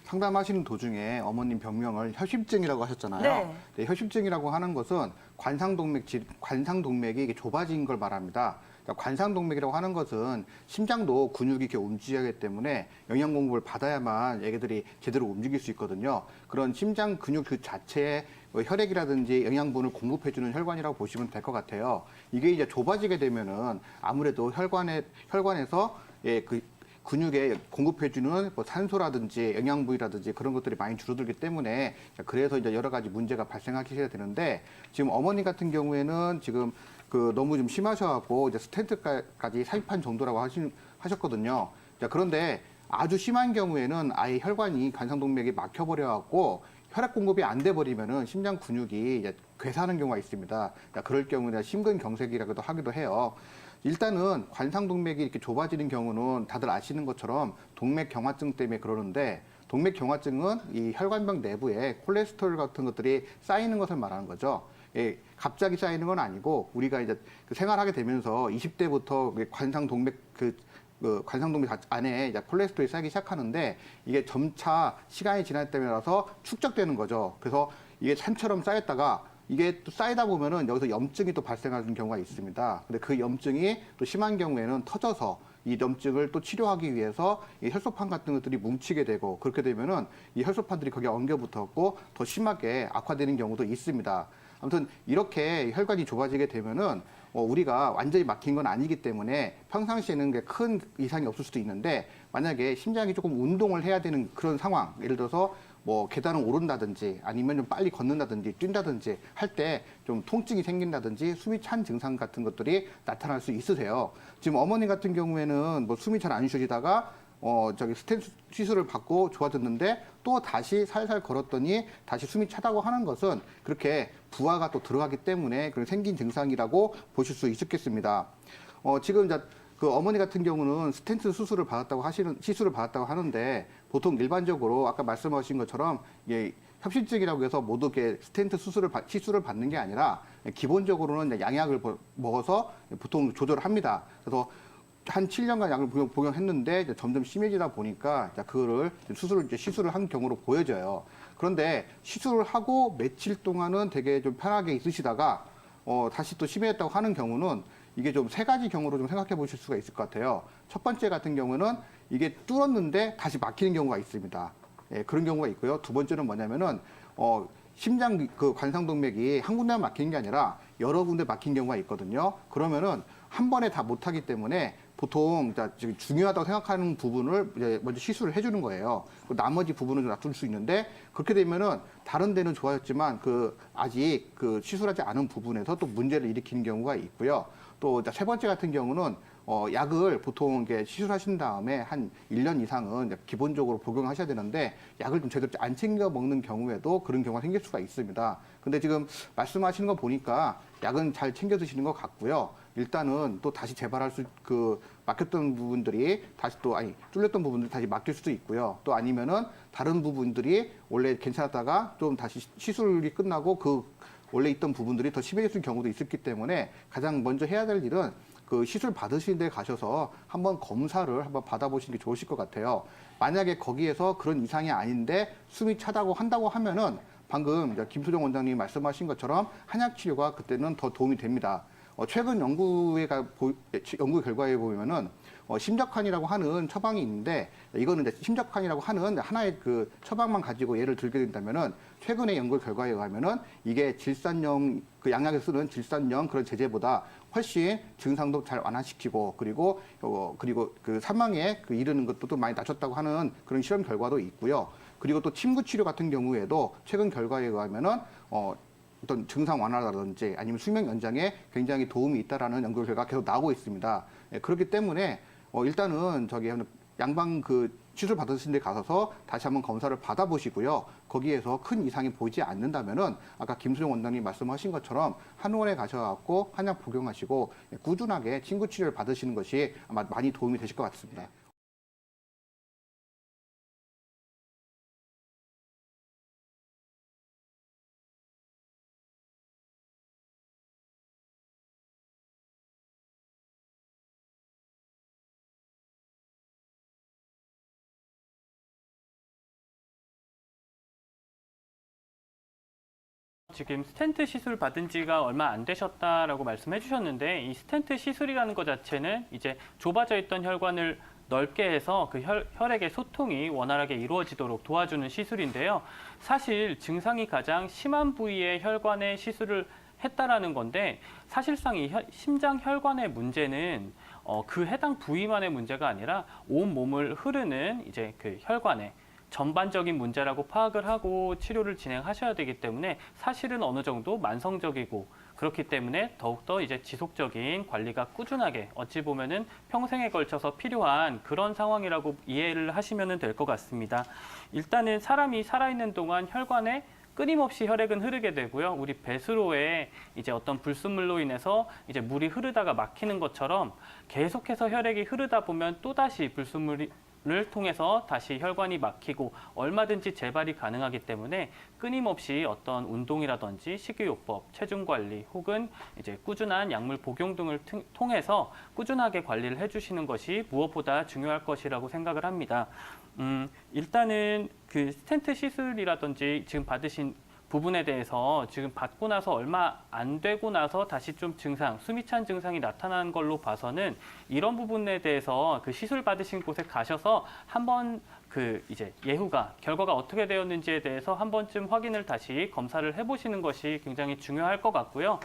상담하시는 도중에 어머님 병명을 혈심증이라고 하셨잖아요. 네. 네, 혈심증이라고 하는 것은 관상동맥이 이게 좁아진 걸 말합니다. 그러니까 관상동맥이라고 하는 것은 심장도 근육이 이렇게 움직이기 때문에 영양 공급을 받아야만 애기들이 제대로 움직일 수 있거든요. 그런 심장 근육 그 자체에 혈액이라든지 영양분을 공급해주는 혈관이라고 보시면 될 것 같아요. 이게 이제 좁아지게 되면은 아무래도 혈관에서 그 근육에 공급해주는 뭐 산소라든지 영양분이라든지 그런 것들이 많이 줄어들기 때문에 그래서 이제 여러 가지 문제가 발생하게 되는데 지금 어머니 같은 경우에는 지금 그 너무 좀 심하셔갖고 이제 스텐트까지 삽입한 정도라고 하셨거든요. 자, 그런데 아주 심한 경우에는 아예 혈관이 관상동맥이 막혀버려갖고 혈액 공급이 안 돼 버리면은 심장 근육이 이제 괴사하는 경우가 있습니다. 그러니까 그럴 경우는 심근경색이라고도 하기도 해요. 일단은 관상동맥이 이렇게 좁아지는 경우는 다들 아시는 것처럼 동맥경화증 때문에 그러는데 동맥경화증은 이 혈관벽 내부에 콜레스테롤 같은 것들이 쌓이는 것을 말하는 거죠. 예, 갑자기 쌓이는 건 아니고 우리가 이제 생활하게 되면서 20대부터 관상동맥 안에 이제 콜레스테롤이 쌓이기 시작하는데 이게 점차 시간이 지날 때라서 축적되는 거죠. 그래서 이게 산처럼 쌓였다가 이게 또 쌓이다 보면은 여기서 염증이 또 발생하는 경우가 있습니다. 근데 그 염증이 또 심한 경우에는 터져서 이 염증을 또 치료하기 위해서 이 혈소판 같은 것들이 뭉치게 되고 그렇게 되면은 이 혈소판들이 거기에 엉겨 붙었고 더 심하게 악화되는 경우도 있습니다. 아무튼 이렇게 혈관이 좁아지게 되면은 우리가 완전히 막힌 건 아니기 때문에 평상시에는 큰 이상이 없을 수도 있는데 만약에 심장이 조금 운동을 해야 되는 그런 상황, 예를 들어서 뭐 계단을 오른다든지 아니면 좀 빨리 걷는다든지 뛴다든지 할 때 좀 통증이 생긴다든지 숨이 찬 증상 같은 것들이 나타날 수 있으세요. 지금 어머니 같은 경우에는 뭐 숨이 잘 안 쉬어지다가 스텐트 시술을 받고 좋아졌는데 또 다시 살살 걸었더니 다시 숨이 차다고 하는 것은 그렇게 부하가 또 들어가기 때문에 그런 생긴 증상이라고 보실 수 있겠습니다. 지금 그 어머니 같은 경우는 스텐트 시술을 받았다고 하는데 보통 일반적으로 아까 말씀하신 것처럼 협심증이라고 해서 모두 이렇게 스텐트 시술을 받는 게 아니라 기본적으로는 양약을 먹어서 보통 조절을 합니다. 그래서 한 7년간 약을 복용했는데 점점 심해지다 보니까 그거를 시술을 한 경우로 보여져요. 그런데 시술을 하고 며칠 동안은 되게 좀 편하게 있으시다가 다시 또 심해졌다고 하는 경우는 이게 좀 세 가지 경우로 좀 생각해 보실 수가 있을 것 같아요. 첫 번째 같은 경우는 이게 뚫었는데 다시 막히는 경우가 있습니다. 예, 그런 경우가 있고요. 두 번째는 뭐냐면은 심장 그 관상동맥이 한 군데만 막히는 게 아니라 여러 군데 막힌 경우가 있거든요. 그러면은 한 번에 다 못하기 때문에 보통 지금 중요하다고 생각하는 부분을 이제 먼저 시술을 해주는 거예요. 나머지 부분은 좀 놔둘 수 있는데 그렇게 되면은 다른 데는 좋아졌지만 아직 시술하지 않은 부분에서 또 문제를 일으키는 경우가 있고요. 또 세 번째 같은 경우는 약을 보통 이게 시술하신 다음에 한 1년 이상은 기본적으로 복용하셔야 되는데 약을 좀 제대로 안 챙겨 먹는 경우에도 그런 경우가 생길 수가 있습니다. 근데 지금 말씀하시는 거 보니까 약은 잘 챙겨 드시는 것 같고요. 일단은 또 다시 재발할 막혔던 부분들이 뚫렸던 부분들이 다시 막힐 수도 있고요. 또 아니면은 다른 부분들이 원래 괜찮았다가 좀 다시 시술이 끝나고 원래 있던 부분들이 더 심해질 경우도 있었기 때문에 가장 먼저 해야 될 일은 시술 받으시는 데 가셔서 한번 검사를 한번 받아보시는 게 좋으실 것 같아요. 만약에 거기에서 그런 이상이 아닌데 숨이 차다고 한다고 하면은 방금 김소정 원장님이 말씀하신 것처럼 한약 치료가 그때는 더 도움이 됩니다. 최근 연구 결과에 보면은 심적한이라고 하는 처방이 있는데 이거는 이제 심적한이라고 하는 하나의 그 처방만 가지고 예를 들게 된다면은 최근의 연구 결과에 의하면은 이게 질산염 양약에 쓰는 질산염 그런 제제보다 훨씬 증상도 잘 완화시키고 그리고 그 사망에 이르는 것도 또 많이 낮췄다고 하는 그런 실험 결과도 있고요. 그리고 또 침구 치료 같은 경우에도 최근 결과에 의하면은 어떤 증상 완화라든지 아니면 수명 연장에 굉장히 도움이 있다라는 연구 결과가 계속 나오고 있습니다. 그렇기 때문에 일단은 양방 시술 받으신 데 가셔서 다시 한번 검사를 받아보시고요. 거기에서 큰 이상이 보이지 않는다면은 아까 김수정 원장님 말씀하신 것처럼 한의원에 가셔갖고 한약 복용하시고 꾸준하게 침구 치료를 받으시는 것이 아마 많이 도움이 되실 것 같습니다. 지금 스텐트 시술 받은 지가 얼마 안 되셨다라고 말씀해 주셨는데 이 스텐트 시술이라는 것 자체는 이제 좁아져 있던 혈관을 넓게 해서 그 혈액의 소통이 원활하게 이루어지도록 도와주는 시술인데요. 사실 증상이 가장 심한 부위의 혈관에 시술을 했다라는 건데 사실상 이 심장 혈관의 문제는 그 해당 부위만의 문제가 아니라 온 몸을 흐르는 이제 그 혈관에 전반적인 문제라고 파악을 하고 치료를 진행하셔야 되기 때문에 사실은 어느 정도 만성적이고 그렇기 때문에 더욱더 이제 지속적인 관리가 꾸준하게 어찌 보면은 평생에 걸쳐서 필요한 그런 상황이라고 이해를 하시면 될 것 같습니다. 일단은 사람이 살아있는 동안 혈관에 끊임없이 혈액은 흐르게 되고요. 우리 배수로에 이제 어떤 불순물로 인해서 이제 물이 흐르다가 막히는 것처럼 계속해서 혈액이 흐르다 보면 또다시 불순물을 통해서 다시 혈관이 막히고 얼마든지 재발이 가능하기 때문에 끊임없이 어떤 운동이라든지 식이요법, 체중 관리 혹은 이제 꾸준한 약물 복용 등을 통해서 꾸준하게 관리를 해주시는 것이 무엇보다 중요할 것이라고 생각을 합니다. 일단은 그 스텐트 시술이라든지 지금 받으신 부분에 대해서 지금 받고 나서 얼마 안 되고 나서 다시 좀 증상, 숨이 찬 증상이 나타난 걸로 봐서는 이런 부분에 대해서 그 시술 받으신 곳에 가셔서 한번 그 이제 결과가 어떻게 되었는지에 대해서 한 번쯤 확인을 다시 검사를 해보시는 것이 굉장히 중요할 것 같고요.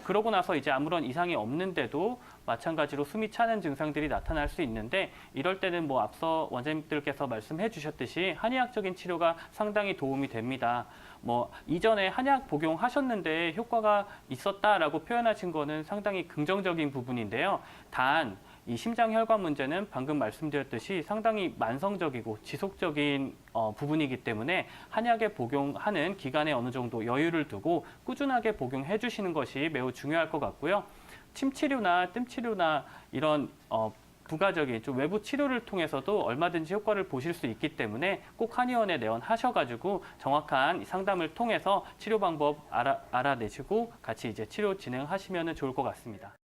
그러고 나서 이제 아무런 이상이 없는데도 마찬가지로 숨이 차는 증상들이 나타날 수 있는데 이럴 때는 뭐 앞서 원장님들께서 말씀해 주셨듯이 한의학적인 치료가 상당히 도움이 됩니다. 뭐 이전에 한약 복용하셨는데 효과가 있었다라고 표현하신 거는 상당히 긍정적인 부분인데요. 단 이 심장 혈관 문제는 방금 말씀드렸듯이 상당히 만성적이고 지속적인 부분이기 때문에 한약에 복용하는 기간에 어느 정도 여유를 두고 꾸준하게 복용해 주시는 것이 매우 중요할 것 같고요. 침 치료나 뜸 치료나 이런 부가적인 좀 외부 치료를 통해서도 얼마든지 효과를 보실 수 있기 때문에 꼭 한의원에 내원하셔가지고 정확한 상담을 통해서 치료 방법 알아내시고 같이 이제 치료 진행하시면 좋을 것 같습니다.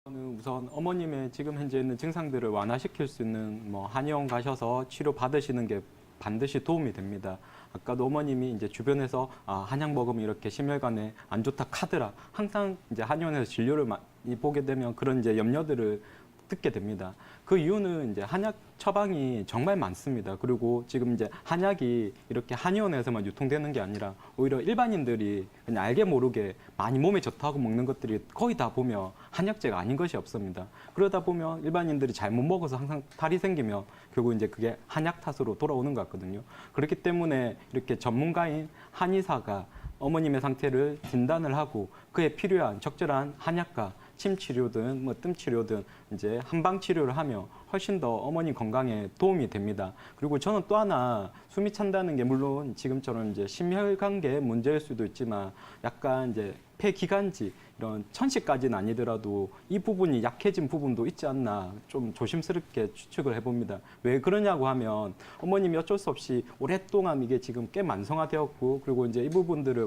저는 우선 어머님의 지금 현재 있는 증상들을 완화시킬 수 있는 뭐 한의원 가셔서 치료 받으시는 게 반드시 도움이 됩니다. 아까도 어머님이 이제 주변에서 한약 먹으면 이렇게 심혈관에 안 좋다 카더라. 항상 이제 한의원에서 진료를 많이 보게 되면 그런 이제 염려들을 듣게 됩니다. 그 이유는 이제 한약 처방이 정말 많습니다. 그리고 지금 이제 한약이 이렇게 한의원에서만 유통되는 게 아니라 오히려 일반인들이 그냥 알게 모르게 많이 몸에 좋다고 먹는 것들이 거의 다 보면 한약재가 아닌 것이 없습니다. 그러다 보면 일반인들이 잘못 먹어서 항상 탈이 생기면 결국 이제 그게 한약 탓으로 돌아오는 것 같거든요. 그렇기 때문에 이렇게 전문가인 한의사가 어머님의 상태를 진단을 하고 그에 필요한 적절한 한약과 침 치료든 뭐 뜸 치료든 이제 한방 치료를 하며 훨씬 더 어머니 건강에 도움이 됩니다. 그리고 저는 또 하나 숨이 찬다는 게 물론 지금처럼 이제 심혈관계 문제일 수도 있지만 약간 이제 폐기관지 이런 천식까지는 아니더라도 이 부분이 약해진 부분도 있지 않나 좀 조심스럽게 추측을 해봅니다. 왜 그러냐고 하면 어머님이 어쩔 수 없이 오랫동안 이게 지금 꽤 만성화되었고 그리고 이제 이 부분들을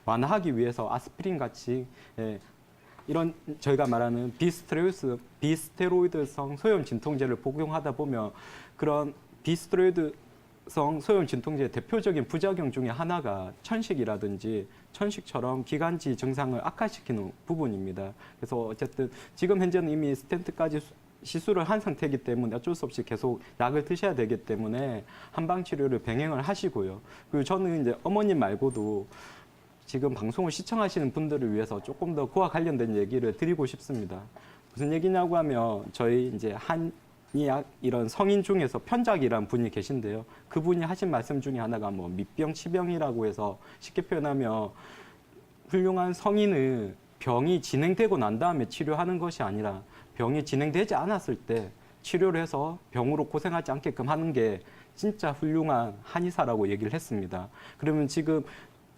완화하기 위해서 아스피린 같이 이런 저희가 말하는 비스테로이드성 소염 진통제를 복용하다 보면 그런 비스테로이드성 소염 진통제의 대표적인 부작용 중에 하나가 천식이라든지 천식처럼 기관지 증상을 악화시키는 부분입니다. 그래서 어쨌든 지금 현재는 이미 스텐트까지 시술을 한 상태이기 때문에 어쩔 수 없이 계속 약을 드셔야 되기 때문에 한방 치료를 병행을 하시고요. 그리고 저는 이제 어머님 말고도 지금 방송을 시청하시는 분들을 위해서 조금 더 그와 관련된 얘기를 드리고 싶습니다. 무슨 얘기냐고 하면 저희 이제 한의학 이런 성인 중에서 편작이라는 분이 계신데요. 그분이 하신 말씀 중에 하나가 뭐 밑병, 치병이라고 해서 쉽게 표현하면 훌륭한 성인은 병이 진행되고 난 다음에 치료하는 것이 아니라 병이 진행되지 않았을 때 치료를 해서 병으로 고생하지 않게끔 하는 게 진짜 훌륭한 한의사라고 얘기를 했습니다. 그러면 지금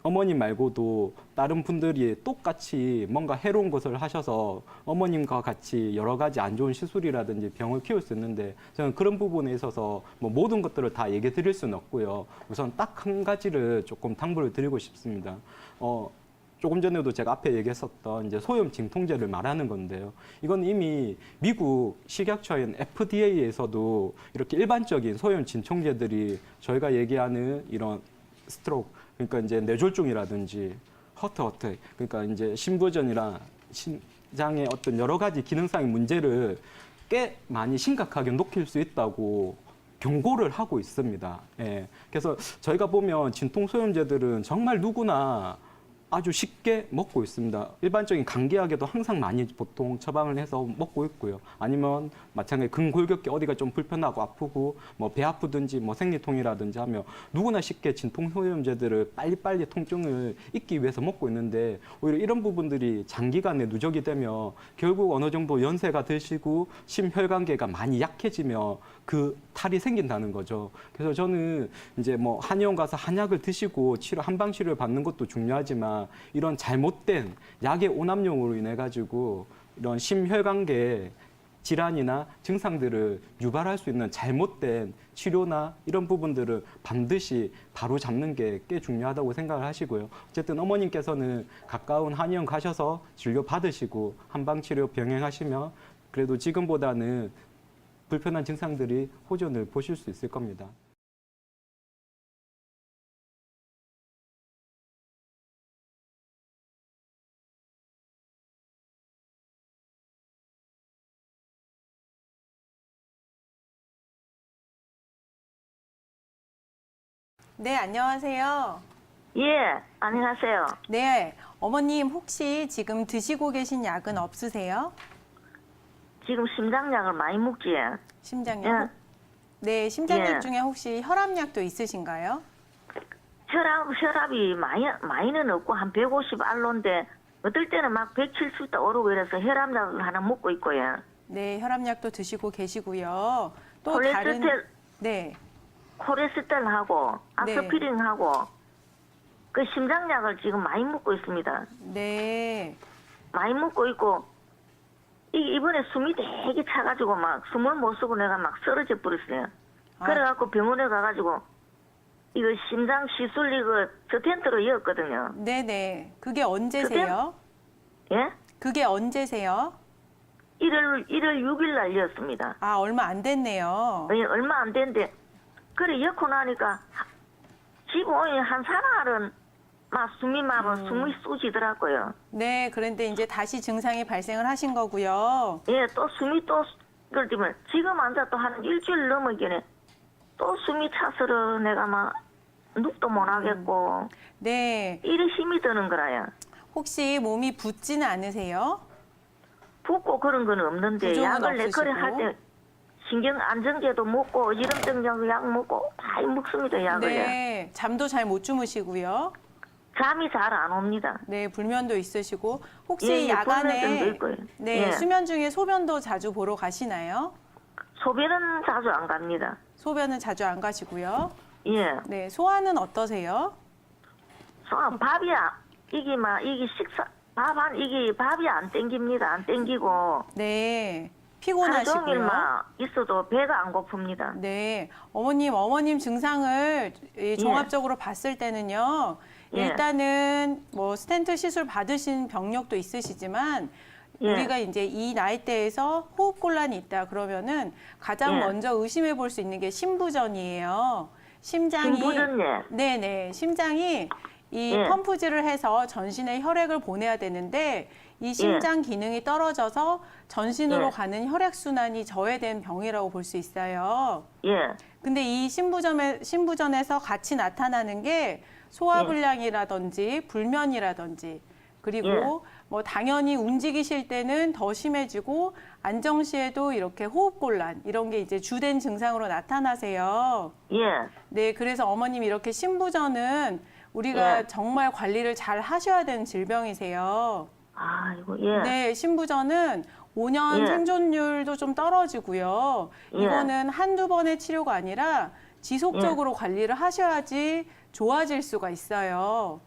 어머님 말고도 다른 분들이 똑같이 뭔가 해로운 것을 하셔서 어머님과 같이 여러 가지 안 좋은 시술이라든지 병을 키울 수 있는데 저는 그런 부분에 있어서 뭐 모든 것들을 다 얘기해 드릴 수는 없고요. 우선 딱 한 가지를 조금 당부를 드리고 싶습니다. 조금 전에도 제가 앞에 얘기했었던 이제 소염 진통제를 말하는 건데요. 이건 이미 미국 식약처인 FDA에서도 이렇게 일반적인 소염 진통제들이 저희가 얘기하는 이런 스트로크, 그러니까 이제 뇌졸중이라든지 허트, 그러니까 이제 심부전이나 심장의 어떤 여러 가지 기능상의 문제를 꽤 많이 심각하게 높일 수 있다고 경고를 하고 있습니다. 예. 그래서 저희가 보면 진통 소염제들은 정말 누구나 아주 쉽게 먹고 있습니다. 일반적인 감기약에도 항상 많이 보통 처방을 해서 먹고 있고요. 아니면 마찬가지 근골격계 어디가 좀 불편하고 아프고 뭐 배 아프든지 뭐 생리통이라든지 하면 누구나 쉽게 진통소염제들을 빨리빨리 통증을 잊기 위해서 먹고 있는데 오히려 이런 부분들이 장기간에 누적이 되면 결국 어느 정도 연세가 드시고 심혈관계가 많이 약해지며 그 탈이 생긴다는 거죠. 그래서 저는 이제 뭐 한의원 가서 한약을 드시고 한방 치료를 받는 것도 중요하지만 이런 잘못된 약의 오남용으로 인해 가지고 이런 심혈관계 질환이나 증상들을 유발할 수 있는 잘못된 치료나 이런 부분들을 반드시 바로 잡는 게 꽤 중요하다고 생각을 하시고요. 어쨌든 어머님께서는 가까운 한의원 가셔서 진료 받으시고 한방 치료 병행하시면 그래도 지금보다는 불편한 증상들이 호전을 보실 수 있을 겁니다. 네, 안녕하세요. 예, 안녕하세요. 네, 어머님 혹시 지금 드시고 계신 약은 없으세요? 지금 심장약을 많이 먹지? 심장약? 예. 네, 심장약 예. 중에 혹시 혈압약도 있으신가요? 혈압이 많이는 없고 한 150 알로인데 어떨 때는 막 170도 오르고 이래서 혈압약을 하나 먹고 있고요. 네, 혈압약도 드시고 계시고요. 또 콜레스테롤, 다른 네, 콜레스테롤하고 네. 아스피린하고 그 심장약을 지금 많이 먹고 있습니다. 네, 많이 먹고 있고 이번에 숨이 되게 차가지고 막 숨을 못 쉬고 내가 막 쓰러져 버렸어요. 아. 그래갖고 병원에 가가지고 이거 심장 시술 이거 스텐트로 이었거든요. 네, 네. 그게 언제세요? 예? 그게 언제세요? 1월 6일 날이었습니다. 아, 얼마 안 됐네요. 예, 얼마 안 됐는데 그래 엮고 나니까 지금 한 사날은 막 숨이 쑤시더라고요. 네, 그런데 이제 다시 증상이 발생을 하신 거고요. 예, 또 숨이 또 그럴 때면 지금 앉아 또 한 일주일 넘어기네 또 숨이 차서로 내가 막 눕도 못 하겠고 네, 이리 힘이 드는 거라요. 혹시 몸이 붓지는 않으세요? 붓고 그런 건 없는데 부종은 약을 내 없으시고? 그래 할 때 신경 안정제도 먹고 어지럼증 약 먹고 다 먹습니다 약을. 네, 잠도 잘 못 주무시고요. 잠이 잘 안 옵니다. 네, 불면도 있으시고 혹시 예, 예, 불면증도 야간에 있고요. 네, 예. 수면 중에 소변도 자주 보러 가시나요? 소변은 자주 안 갑니다. 소변은 자주 안 가시고요. 예. 네, 소화는 어떠세요? 밥이야. 이게 식사 이게 밥이 안 땡깁니다. 안 땡기고 네, 하루 종일 피곤하시고요. 막 있어도 배가 안 고픕니다. 네, 어머님 증상을 종합적으로 봤을 때는요. 예. 일단은 뭐 스텐트 시술 받으신 병력도 있으시지만 예. 우리가 이제 이 나이대에서 호흡곤란이 있다 그러면은 가장 예. 먼저 의심해 볼 수 있는 게 심부전이에요. 심장이 심부전이요? 네네, 심장이 이 예. 펌프질을 해서 전신에 혈액을 보내야 되는데 이 심장 기능이 떨어져서 전신으로 예. 가는 혈액 순환이 저해된 병이라고 볼 수 있어요. 예. 근데 이 심부전에서 같이 나타나는 게 소화불량이라든지 불면이라든지 그리고 뭐 당연히 움직이실 때는 더 심해지고 안정시에도 이렇게 호흡곤란 이런 게 이제 주된 증상으로 나타나세요. 예. 네, 그래서 어머님 이렇게 심부전은 우리가 예. 정말 관리를 잘 하셔야 되는 질병이세요. 아이고 예. 네, 심부전은 5년 예. 생존율도 좀 떨어지고요. 예. 이거는 한두 번의 치료가 아니라 지속적으로 관리를 하셔야지 좋아질 수가 있어요.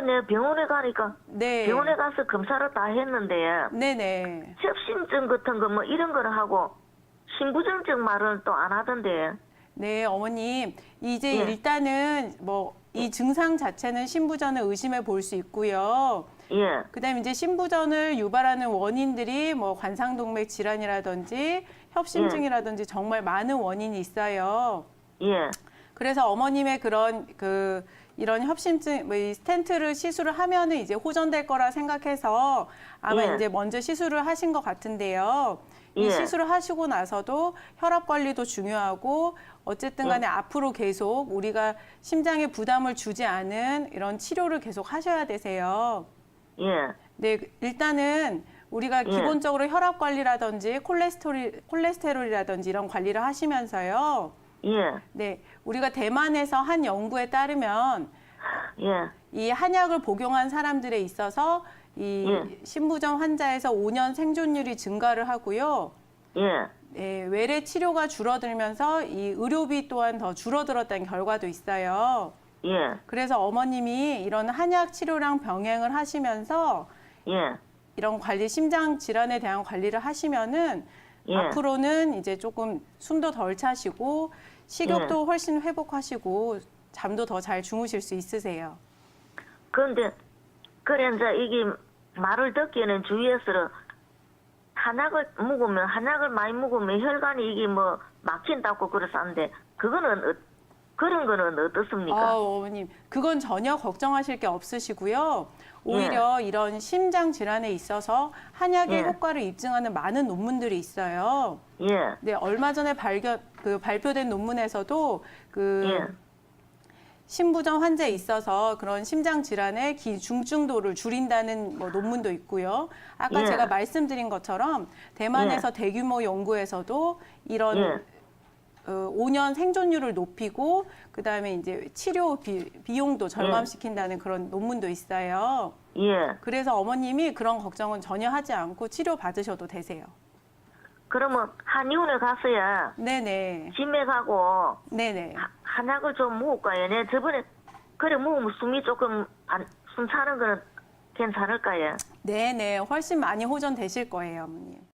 내 병원에 가니까 네. 병원에 가서 검사를 다 했는데 네네. 협심증 같은 거 뭐 이런 거를 하고 신부전증 말은 또 안 하던데. 네, 어머님. 이제 예. 일단은 뭐 이 증상 자체는 신부전을 의심해 볼 수 있고요. 예, 그다음에 이제 신부전을 유발하는 원인들이 뭐 관상동맥 질환이라든지 협심증이라든지 정말 많은 원인이 있어요. 예, 그래서 어머님의 그런 이런 협심증, 뭐 이 스텐트를 시술을 하면은 이제 호전될 거라 생각해서 아마 예. 이제 먼저 시술을 하신 것 같은데요. 이 예. 시술을 하시고 나서도 혈압 관리도 중요하고 어쨌든 간에 앞으로 계속 우리가 심장에 부담을 주지 않은 이런 치료를 계속 하셔야 되세요. 예, 네, 일단은 우리가 예. 기본적으로 혈압 관리라든지 콜레스테롤이라든지 이런 관리를 하시면서요. 예, 네, 우리가 대만에서 한 연구에 따르면 예, 이 한약을 복용한 사람들에 있어서 이 예. 신부전 환자에서 5년 생존율이 증가를 하고요. 예, 네, 외래 치료가 줄어들면서 이 의료비 또한 더 줄어들었다는 결과도 있어요. 예, 그래서 어머님이 이런 한약 치료랑 병행을 하시면서 예, 이런 관리, 심장 질환에 대한 관리를 하시면은 예. 앞으로는 이제 조금 숨도 덜 차시고 식욕도 훨씬 회복하시고 잠도 더 잘 주무실 수 있으세요. 그런데 그래 이제 이게 말을 듣기에는 주위에서는 한약을 많이 먹으면 혈관이 이게 뭐 막힌다고 그랬었는데 그거는 그런 거는 어떻습니까? 어머님, 그건 전혀 걱정하실 게 없으시고요. 오히려 이런 심장 질환에 있어서 한약의 예. 효과를 입증하는 많은 논문들이 있어요. 예, 네, 얼마 전에 발표된 논문에서도 예, 신부전 환자에 있어서 그런 심장 질환의 중증도를 줄인다는 뭐 논문도 있고요. 아까 예. 제가 말씀드린 것처럼 대만에서 대규모 연구에서도 이런 예. 5년 생존율을 높이고 그다음에 이제 치료 비용도 절감시킨다는 그런 논문도 있어요. 예. 그래서 어머님이 그런 걱정은 전혀 하지 않고 치료 받으셔도 되세요. 그러면 한의원에 가서야 네네. 진맥하고 네네. 한약을 좀 먹을까요? 내 저번에 그래 먹으면 숨이 조금 숨 차는 거는 괜찮을까요? 네네. 훨씬 많이 호전되실 거예요, 어머님.